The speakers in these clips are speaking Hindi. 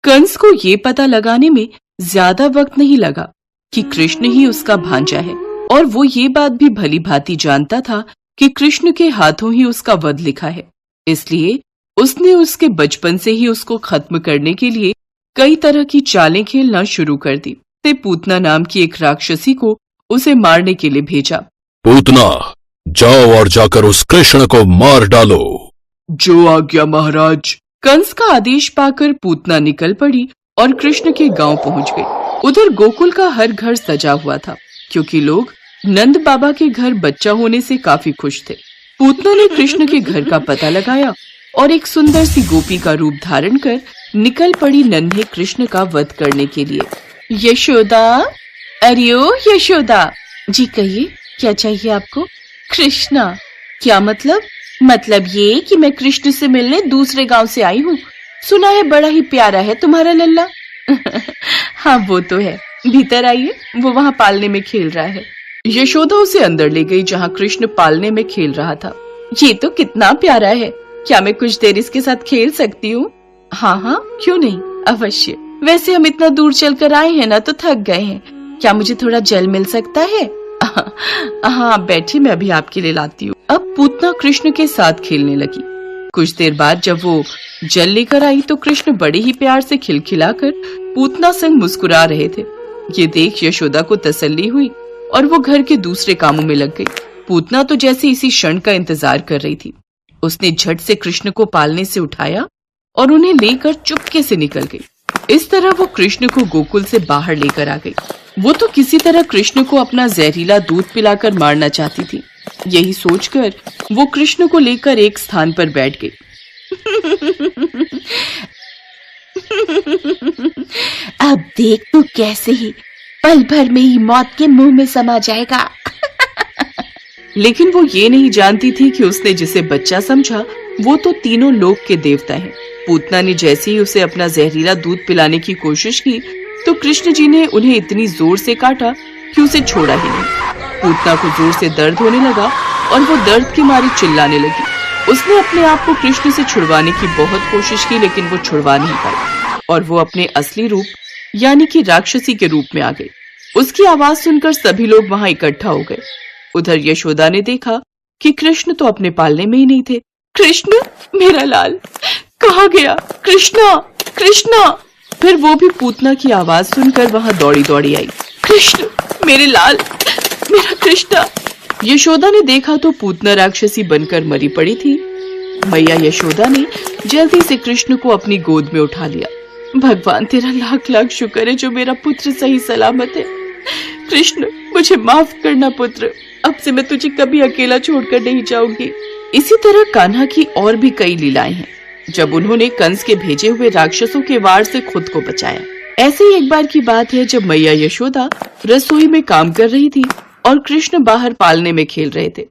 कंस को ये पता लगाने में ज्यादा वक्त नहीं लगा कि कृष्ण ही उसका भांजा है, और वो ये बात भी भली भांति जानता था कि कृष्ण के हाथों ही उसका वध लिखा है। इसलिए उसने उसके बचपन से ही उसको खत्म करने के लिए कई तरह की चालें खेलना शुरू कर दी। ते पूतना नाम की एक राक्षसी को उसे मारने के लिए भेजा। पूतना, जाओ और जाकर उस कृष्ण को मार डालो। जो आज्ञा महाराज। कंस का आदेश पाकर पूतना निकल पड़ी और कृष्ण के गांव पहुंच गई। उधर गोकुल का हर घर सजा हुआ था, क्योंकि लोग नंद बाबा के घर बच्चा होने से काफी खुश थे। पूतना ने कृष्ण के घर का पता लगाया और एक सुंदर सी गोपी का रूप धारण कर निकल पड़ी नन्हे कृष्ण का वध करने के लिए। यशोदा, अरे ओ यशोदा। जी कहिए, क्या चाहिए आपको? कृष्णा। क्या मतलब? मतलब ये कि मैं कृष्ण से मिलने दूसरे गांव से आई हूँ। सुना है बड़ा ही प्यारा है तुम्हारा लल्ला। हाँ वो तो है, भीतर आइए, वो वहाँ पालने में खेल रहा है। यशोदा उसे अंदर ले गई जहाँ कृष्ण पालने में खेल रहा था। ये तो कितना प्यारा है, क्या मैं कुछ देर इसके साथ खेल सकती हूँ? हाँ हाँ, क्यों नहीं, अवश्य। वैसे हम इतना दूर चलकर आए हैं ना, तो थक गए हैं। क्या मुझे थोड़ा जल मिल सकता है? हाँ बैठी, मैं अभी आपके लिए लाती हूँ। अब पूतना कृष्ण के साथ खेलने लगी। कुछ देर बाद जब वो जल लेकर आई तो कृष्ण बड़े ही प्यार से खिलखिलाकर पूतना संग मुस्कुरा रहे थे। ये देख यशोदा को तसल्ली हुई और वो घर के दूसरे कामों में लग गई। पूतना तो जैसे इसी क्षण का इंतजार कर रही थी। उसने झट से कृष्ण को पालने से उठाया और उन्हें लेकर चुपके से निकल गई। इस तरह वो कृष्ण को गोकुल से बाहर लेकर आ गई। वो तो किसी तरह कृष्ण को अपना जहरीला दूध पिलाकर मारना चाहती थी। यही सोचकर वो कृष्ण को लेकर एक स्थान पर बैठ गई। अब देख तू कैसे ही पल भर में ही मौत के मुंह में समा जाएगा। लेकिन वो ये नहीं जानती थी कि उसने जिसे बच्चा समझा वो तो तीनों लोक के देवता हैं। पूतना ने जैसे ही उसे अपना जहरीला दूध पिलाने की कोशिश की तो कृष्ण जी ने उन्हें इतनी जोर से काटा कि उसे छोड़ा ही नहीं। पूतना को जोर से दर्द होने लगा और वो दर्द के मारे चिल्लाने लगी। उसने अपने आप को कृष्ण से छुड़वाने की बहुत कोशिश की, लेकिन वो छुड़वा नहीं पाई और वो अपने असली रूप यानी कि राक्षसी के रूप में आ गई। उसकी आवाज सुनकर सभी लोग वहां इकट्ठा हो गए। उधर यशोदा ने देखा कि कृष्ण तो अपने पालने में ही नहीं थे। कृष्ण, मेरा लाल, कहाँ गया? कृष्णा, कृष्णा। फिर वो भी पूतना की आवाज सुनकर वहां दौड़ी दौड़ी आई। कृष्ण, मेरे लाल, मेरा कृष्णा। यशोदा ने देखा तो पूतना राक्षसी बनकर मरी पड़ी थी। मैया यशोदा ने जल्दी से कृष्ण को अपनी गोद में उठा लिया। भगवान तेरा लाख लाख शुक्र है जो मेरा पुत्र सही सलामत है। कृष्ण, मुझे माफ करना पुत्र, अब से मैं तुझे कभी अकेला छोड़कर नहीं जाऊंगी। इसी तरह कान्हा की और भी कई लीलाएं हैं, जब उन्होंने कंस के भेजे हुए राक्षसों के वार से खुद को बचाया। ऐसे ही एक बार की बात है जब मैया यशोदा रसोई में काम कर रही थी और कृष्ण बाहर पालने में खेल रहे थे।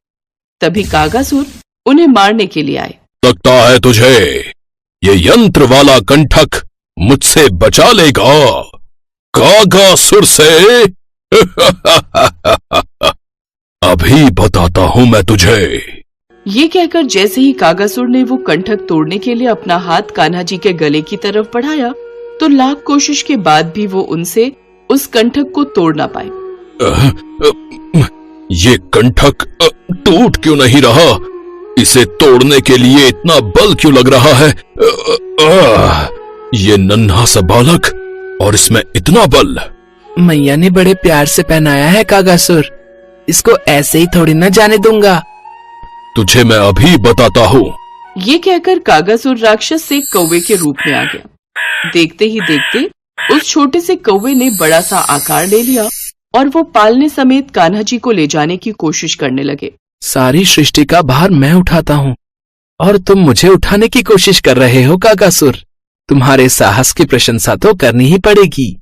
तभी कागासुर उन्हें मारने के लिए आए। लगता है तुझे ये यंत्र वाला कंठक मुझसे बचा लेगा, कागासुर से। अभी बताता हूँ मैं तुझे। ये कहकर जैसे ही कागासुर ने वो कंठक तोड़ने के लिए अपना हाथ कान्हा जी के गले की तरफ बढ़ाया तो लाख कोशिश के बाद भी वो उनसे उस कंठक को तोड़ ना पाए। ये कंठक टूट क्यों नहीं रहा? इसे तोड़ने के लिए इतना बल क्यों लग रहा है? ये नन्हा सा बालक और इसमें इतना बल। मैया ने बड़े प्यार से पहनाया है कागासुर, इसको ऐसे ही थोड़ी ना जाने दूंगा। तुझे मैं अभी बताता हूँ। ये कहकर कागासुर राक्षस से कौवे के रूप में आ गया। देखते ही देखते उस छोटे से कौवे ने बड़ा सा आकार ले लिया और वो पालने समेत कान्हा जी को ले जाने की कोशिश करने लगे। सारी सृष्टि का भार मैं उठाता हूँ और तुम मुझे उठाने की कोशिश कर रहे हो कागासुर। तुम्हारे साहस की प्रशंसा तो करनी ही पड़ेगी।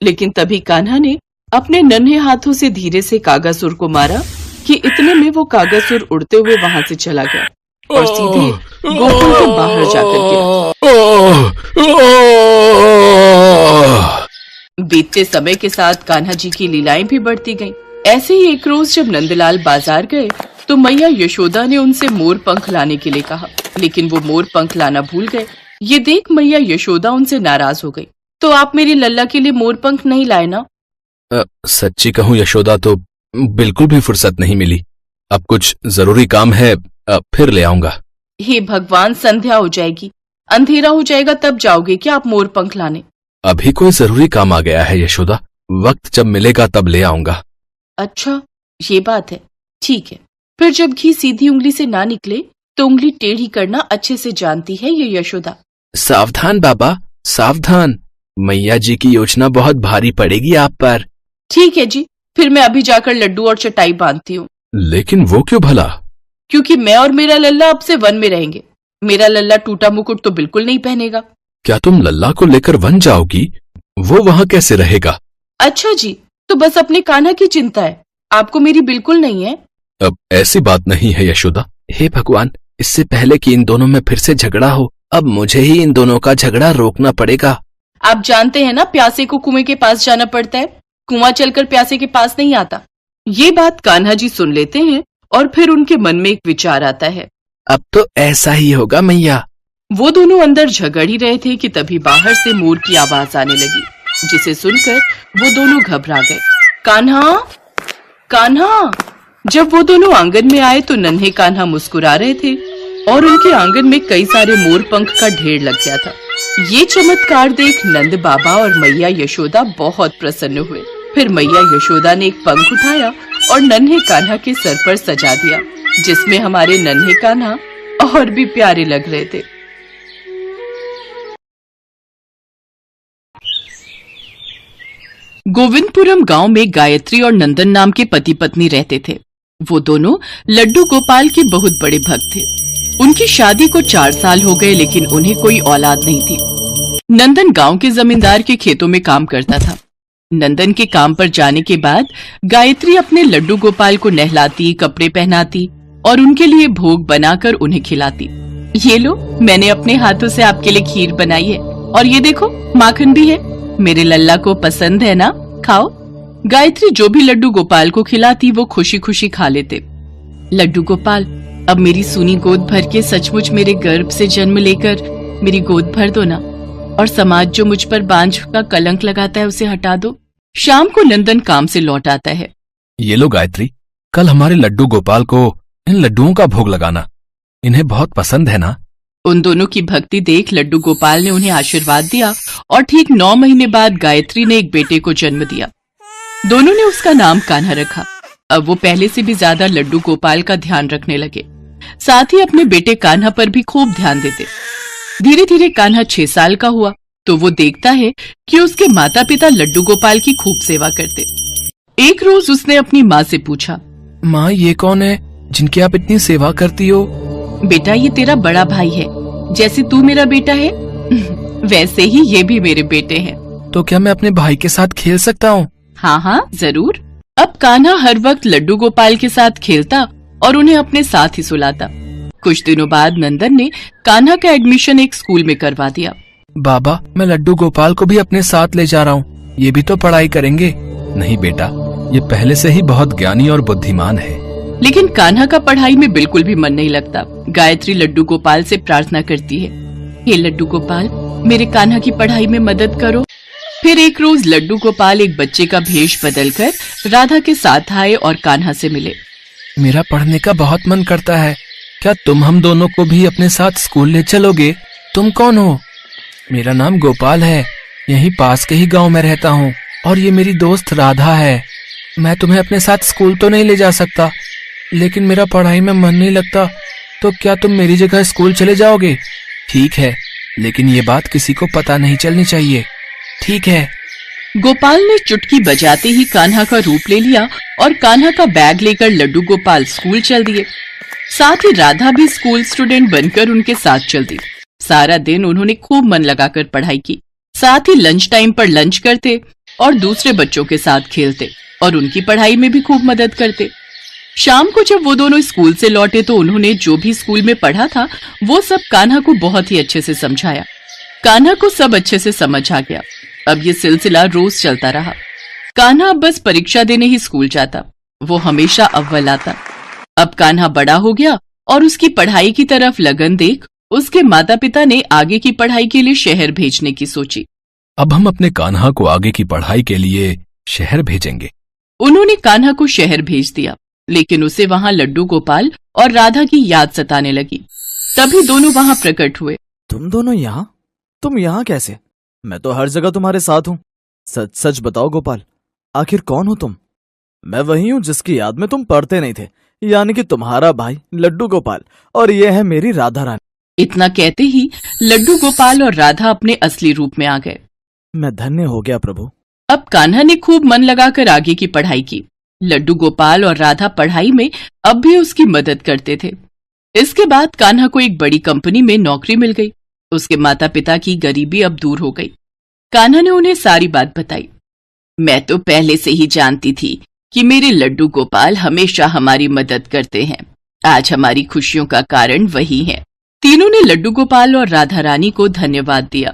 लेकिन तभी कान्हा ने अपने नन्हे हाथों से धीरे से कागासुर को मारा कि इतने में वो कागासुर उड़ते हुए वहां से चला गया और सीधे गोकुल के बाहर जाकर गिरा। बीतते समय के साथ कान्हा जी की लीलाएं भी बढ़ती गईं। ऐसे ही एक रोज जब नंदलाल बाजार गए तो मैया यशोदा ने उनसे मोर पंख लाने के लिए कहा, लेकिन वो मोर पंख लाना भूल गए। ये देख मैया यशोदा उनसे नाराज हो गई। तो आप मेरी लल्ला के लिए मोरपंख नहीं लाए ना? सच्ची कहूं यशोदा तो बिल्कुल भी फुर्सत नहीं मिली। अब कुछ जरूरी काम है, फिर ले आऊंगा। हे भगवान, संध्या हो जाएगी, अंधेरा हो जाएगा, तब जाओगे क्या आप मोरपंख लाने? अभी कोई जरूरी काम आ गया है यशोदा, वक्त जब मिलेगा तब ले आऊंगा। अच्छा, ये बात है, ठीक है। फिर जब घी सीधी उंगली से ना निकले तो उंगली टेढ़ी करना अच्छे से जानती है ये यशोदा। सावधान बाबा, सावधान, मैया जी की योजना बहुत भारी पड़ेगी आप पर। ठीक है जी, फिर मैं अभी जाकर लड्डू और चटाई बांधती हूँ। लेकिन वो क्यों भला? क्योंकि मैं और मेरा लल्ला अब से वन में रहेंगे। मेरा लल्ला टूटा मुकुट तो बिल्कुल नहीं पहनेगा। क्या तुम लल्ला को लेकर वन जाओगी? वो वहाँ कैसे रहेगा? अच्छा जी, तो बस अपने कान्हा की चिंता है, आपको मेरी बिल्कुल नहीं है? अब ऐसी बात नहीं है यशोदा। हे भगवान, इससे पहले कि इन दोनों में फिर से झगड़ा हो, अब मुझे ही इन दोनों का झगड़ा रोकना पड़ेगा। आप जानते हैं ना, प्यासे को कुएं के पास जाना पड़ता है, कुआं चलकर प्यासे के पास नहीं आता। ये बात कान्हा जी सुन लेते हैं और फिर उनके मन में एक विचार आता है। अब तो ऐसा ही होगा मैया। वो दोनों अंदर झगड़ ही रहे थे कि तभी बाहर से मोर की आवाज आने लगी, जिसे सुनकर वो दोनों घबरा गए। कान्हा, कान्हा! जब वो दोनों आंगन में आए तो नन्हे कान्हा मुस्कुरा रहे थे और उनके आंगन में कई सारे मोर पंख का ढेर लग गया था। ये चमत्कार देख नंद बाबा और मैया यशोदा बहुत प्रसन्न हुए। फिर मैया यशोदा ने एक पंख उठाया और नन्हे कान्हा के सर पर सजा दिया, जिसमें हमारे नन्हे कान्हा और भी प्यारे लग रहे थे। गोविंदपुरम गांव में गायत्री और नंदन नाम के पति पत्नी रहते थे। वो दोनों लड्डू गोपाल के बहुत बड़े भक्त थे। उनकी शादी को 4 साल हो गए, लेकिन उन्हें कोई औलाद नहीं थी। नंदन गांव के जमींदार के खेतों में काम करता था। नंदन के काम पर जाने के बाद गायत्री अपने लड्डू गोपाल को नहलाती, कपड़े पहनाती और उनके लिए भोग बनाकर उन्हें खिलाती। ये लो, मैंने अपने हाथों से आपके लिए खीर बनाई है, और ये देखो माखन भी है, मेरे लल्ला को पसंद है ना, खाओ। गायत्री जो भी लड्डू गोपाल को खिलाती वो खुशी खुशी खा लेते। लड्डू गोपाल, अब मेरी सूनी गोद भर के सचमुच मेरे गर्भ से जन्म लेकर मेरी गोद भर दो ना, और समाज जो मुझ पर बांझ का कलंक लगाता है उसे हटा दो। शाम को नंदन काम से लौट आता है। ये लो गायत्री, कल हमारे लड्डू गोपाल को इन लड्डुओं का भोग लगाना, इन्हें बहुत पसंद है ना। उन दोनों की भक्ति देख लड्डू गोपाल ने उन्हें आशीर्वाद दिया और ठीक 9 महीने बाद गायत्री ने एक बेटे को जन्म दिया। दोनों ने उसका नाम कान्हा रखा। अब वो पहले से भी ज्यादा लड्डू गोपाल का ध्यान रखने लगे, साथ ही अपने बेटे कान्हा पर भी खूब ध्यान देते। धीरे धीरे कान्हा 6 साल का हुआ तो वो देखता है कि उसके माता पिता लड्डू गोपाल की खूब सेवा करते। एक रोज उसने अपनी माँ से पूछा, माँ, ये कौन है जिनकी आप इतनी सेवा करती हो? बेटा, ये तेरा बड़ा भाई है, जैसे तू मेरा बेटा है वैसे ही ये भी मेरे बेटे हैं। तो क्या मैं अपने भाई के साथ खेल सकता हूँ? हाँ हाँ, जरूर। अब कान्हा हर वक्त लड्डू गोपाल के साथ खेलता और उन्हें अपने साथ ही सुलाता। कुछ दिनों बाद नंदन ने कान्हा का एडमिशन एक स्कूल में करवा दिया। बाबा, मैं लड्डू गोपाल को भी अपने साथ ले जा रहा हूँ, ये भी तो पढ़ाई करेंगे। नहीं बेटा, ये पहले से ही बहुत ज्ञानी और बुद्धिमान है। लेकिन कान्हा का पढ़ाई में बिल्कुल भी मन नहीं लगता। गायत्री लड्डू गोपाल से प्रार्थना करती है, हे लड्डू गोपाल, मेरे कान्हा की पढ़ाई में मदद करो। फिर एक रोज लड्डू गोपाल एक बच्चे का भेष बदलकर राधा के साथ आए और कान्हा से मिले। मेरा पढ़ने का बहुत मन करता है, क्या तुम हम दोनों को भी अपने साथ स्कूल ले चलोगे? तुम कौन हो? मेरा नाम गोपाल है, यहीं पास के ही गांव में रहता हूँ, और ये मेरी दोस्त राधा है। मैं तुम्हें अपने साथ स्कूल तो नहीं ले जा सकता, लेकिन मेरा पढ़ाई में मन नहीं लगता, तो क्या तुम मेरी जगह स्कूल चले जाओगे? ठीक है, लेकिन ये बात किसी को पता नहीं चलनी चाहिए। ठीक है। गोपाल ने चुटकी बजाते ही कान्हा का रूप ले लिया और कान्हा का बैग लेकर लड्डू गोपाल स्कूल चल दिए। साथ ही राधा भी स्कूल स्टूडेंट बनकर उनके साथ चल दी। सारा दिन उन्होंने खूब मन लगाकर पढ़ाई की, साथ ही लंच टाइम पर लंच करते और दूसरे बच्चों के साथ खेलते और उनकी पढ़ाई में भी खूब मदद करते। शाम को जब वो दोनों स्कूल से लौटे तो उन्होंने जो भी स्कूल में पढ़ा था वो सब कान्हा को बहुत ही अच्छे से समझाया। कान्हा को सब अच्छे से समझ आ गया। अब ये सिलसिला रोज चलता रहा। कान्हा अब बस परीक्षा देने ही स्कूल जाता, वो हमेशा अव्वल आता। अब कान्हा बड़ा हो गया और उसकी पढ़ाई की तरफ लगन देख उसके माता पिता ने आगे की पढ़ाई के लिए शहर भेजने की सोची। अब हम अपने कान्हा को आगे की पढ़ाई के लिए शहर भेजेंगे। उन्होंने कान्हा को शहर भेज दिया, लेकिन उसे वहां लड्डू गोपाल और राधा की याद सताने लगी। तभी दोनों वहां प्रकट हुए। तुम दोनों यहाँ? तुम यहाँ कैसे? मैं तो हर जगह तुम्हारे साथ हूँ। सच सच बताओ गोपाल, आखिर कौन हो तुम? मैं वही हूँ जिसकी याद में तुम पढ़ते नहीं थे, यानी कि तुम्हारा भाई लड्डू गोपाल, और ये है मेरी राधा रानी। इतना कहते ही लड्डू गोपाल और राधा अपने असली रूप में आ गए। मैं धन्य हो गया प्रभु। अब कान्हा ने खूब मन लगाकर आगे की पढ़ाई की। लड्डू गोपाल और राधा पढ़ाई में अब भी उसकी मदद करते थे। इसके बाद कान्हा को एक बड़ी कंपनी में नौकरी मिल गई। उसके माता पिता की गरीबी अब दूर हो गई। कान्हा ने उन्हें सारी बात बताई। मैं तो पहले से ही जानती थी कि मेरे लड्डू गोपाल हमेशा हमारी मदद करते हैं। आज हमारी खुशियों का कारण वही है। तीनों ने लड्डू गोपाल और राधा रानी को धन्यवाद दिया।